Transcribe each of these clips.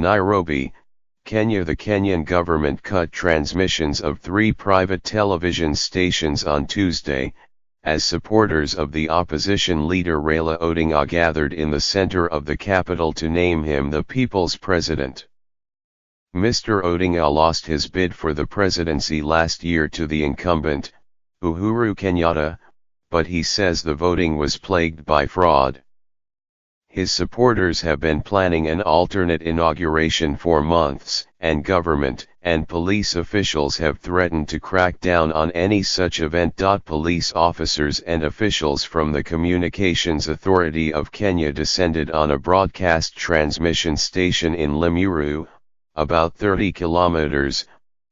Nairobi, Kenya. The Kenyan government cut transmissions of 3 private television stations on Tuesday, as supporters of the opposition leader Raila Odinga gathered in the center of the capital to name him the people's president. Mr. Odinga lost his bid for the presidency last year to the incumbent, Uhuru Kenyatta, but he says the voting was plagued by fraud. His supporters have been planning an alternate inauguration for months, and government and police officials have threatened to crack down on any such event. Police officers and officials from the Communications Authority of Kenya descended on a broadcast transmission station in Limuru, about 30 kilometers,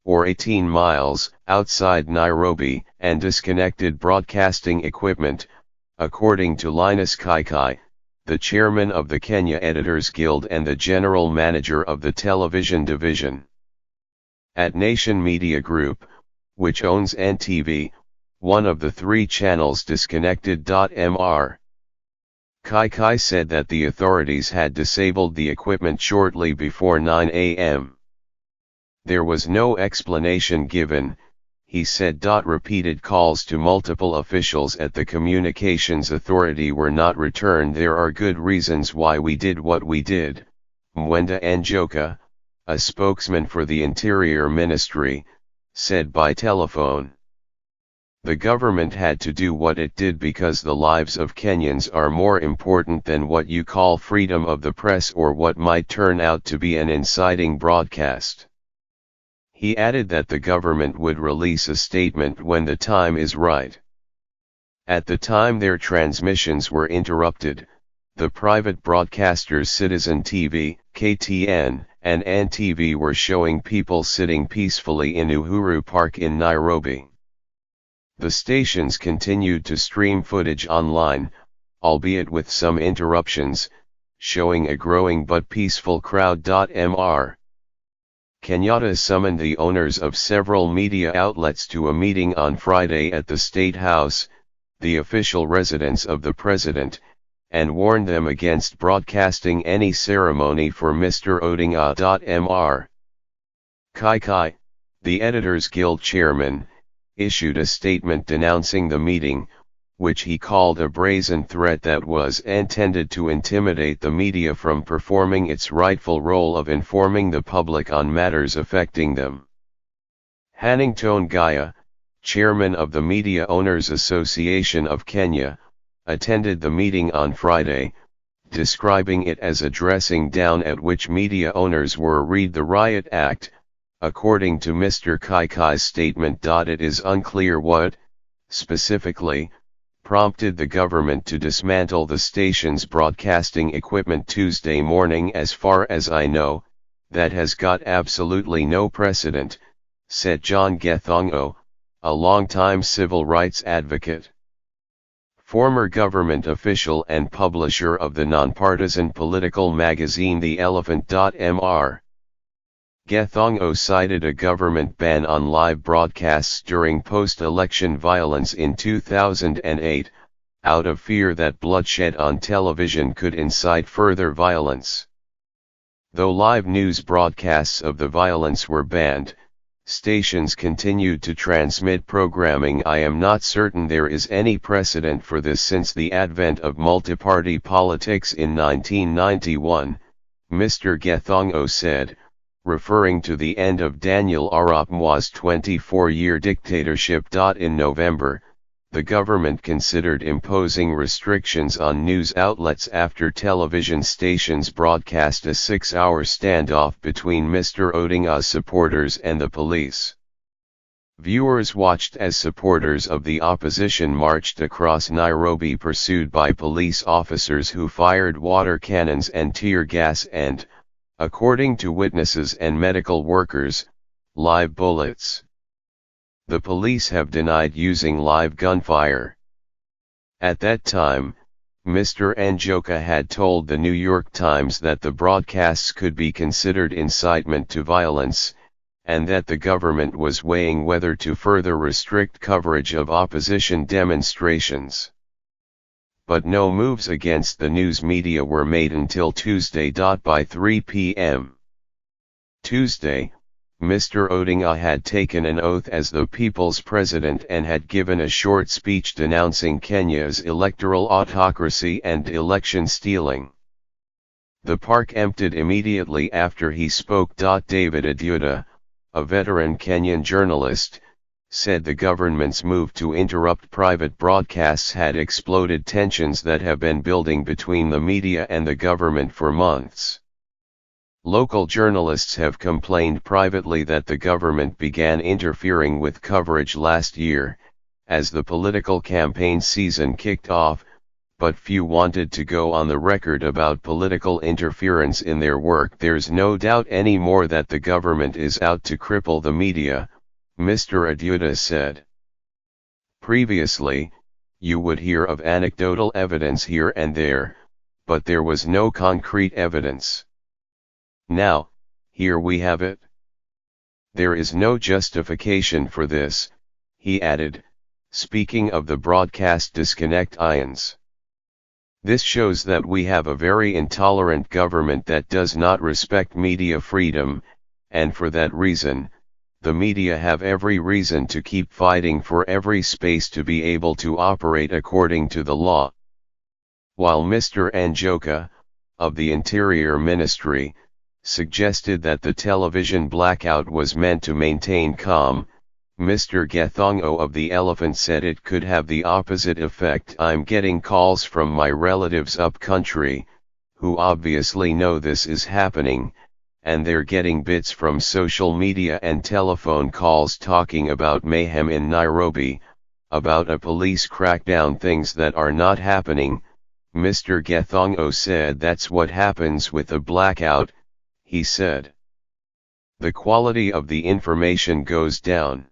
or 18 miles, outside Nairobi, and disconnected broadcasting equipment, according to Linus Kaikai, the chairman of the Kenya Editors Guild and the general manager of the television division. At Nation Media Group, which owns NTV, one of the 3 channels disconnected. Mr. Kaikai said that the authorities had disabled the equipment shortly before 9 a.m. There was no explanation given, he said. Repeated calls to multiple officials at the Communications Authority were not returned. There are good reasons why we did what we did, Mwenda Njoka, a spokesman for the Interior Ministry, said by telephone. The government had to do what it did because the lives of Kenyans are more important than what you call freedom of the press or what might turn out to be an inciting broadcast. He added that the government would release a statement when the time is right. At the time their transmissions were interrupted, the private broadcasters Citizen TV, KTN, and NTV were showing people sitting peacefully in Uhuru Park in Nairobi. The stations continued to stream footage online, albeit with some interruptions, showing a growing but peaceful crowd. Mr. Kenyatta summoned the owners of several media outlets to a meeting on Friday at the State House, the official residence of the president, and warned them against broadcasting any ceremony for Mr. Odinga. Mr. Kaikai, the Editors Guild chairman, issued a statement denouncing the meeting, which he called a brazen threat that was intended to intimidate the media from performing its rightful role of informing the public on matters affecting them. Hannington Gaya, chairman of the Media Owners Association of Kenya, attended the meeting on Friday, describing it as a dressing down at which media owners were. Read the Riot Act. According to Mr. Kaikai's statement, it is unclear what, specifically, prompted the government to dismantle the station's broadcasting equipment Tuesday morning. As far as I know, that has got absolutely no precedent, said John Gethongo, a longtime civil rights advocate. Former government official and publisher of the nonpartisan political magazine The Elephant. Mr. Gethongo cited a government ban on live broadcasts during post-election violence in 2008, out of fear that bloodshed on television could incite further violence. Though live news broadcasts of the violence were banned, stations continued to transmit programming. I am not certain there is any precedent for this since the advent of multi-party politics in 1991, Mr. Gethongo said, referring to the end of Daniel Arap Moi's 24-year dictatorship. In November, the government considered imposing restrictions on news outlets after television stations broadcast a 6-hour standoff between Mr. Odinga's supporters and the police. Viewers watched as supporters of the opposition marched across Nairobi pursued by police officers who fired water cannons and tear gas and, according to witnesses and medical workers, live bullets. The police have denied using live gunfire. At that time, Mr. Njoka had told the New York Times that the broadcasts could be considered incitement to violence, and that the government was weighing whether to further restrict coverage of opposition demonstrations. But no moves against the news media were made until Tuesday. By 3 p.m. Tuesday, Mr. Odinga had taken an oath as the people's president and had given a short speech denouncing Kenya's electoral autocracy and election stealing. The park emptied immediately after he spoke. David Adyuda, a veteran Kenyan journalist, said the government's move to interrupt private broadcasts had exploded tensions that have been building between the media and the government for months. Local journalists have complained privately that the government began interfering with coverage last year, as the political campaign season kicked off, but few wanted to go on the record about political interference in their work. There's no doubt anymore that the government is out to cripple the media, Mr. Adyuda said. Previously, you would hear of anecdotal evidence here and there, but there was no concrete evidence. Now, here we have it. There is no justification for this, he added, speaking of the broadcast disconnect ions. This shows that we have a very intolerant government that does not respect media freedom, and for that reason, the media have every reason to keep fighting for every space to be able to operate according to the law. While Mr. Njoka, of the Interior Ministry, suggested that the television blackout was meant to maintain calm, Mr. Gethongo of the Elephant said it could have the opposite effect. I'm getting calls from my relatives up country, who obviously know this is happening, and they're getting bits from social media and telephone calls talking about mayhem in Nairobi, about a police crackdown, things that are not happening. Mr. Gethongo said that's what happens with a blackout, he said. The quality of the information goes down.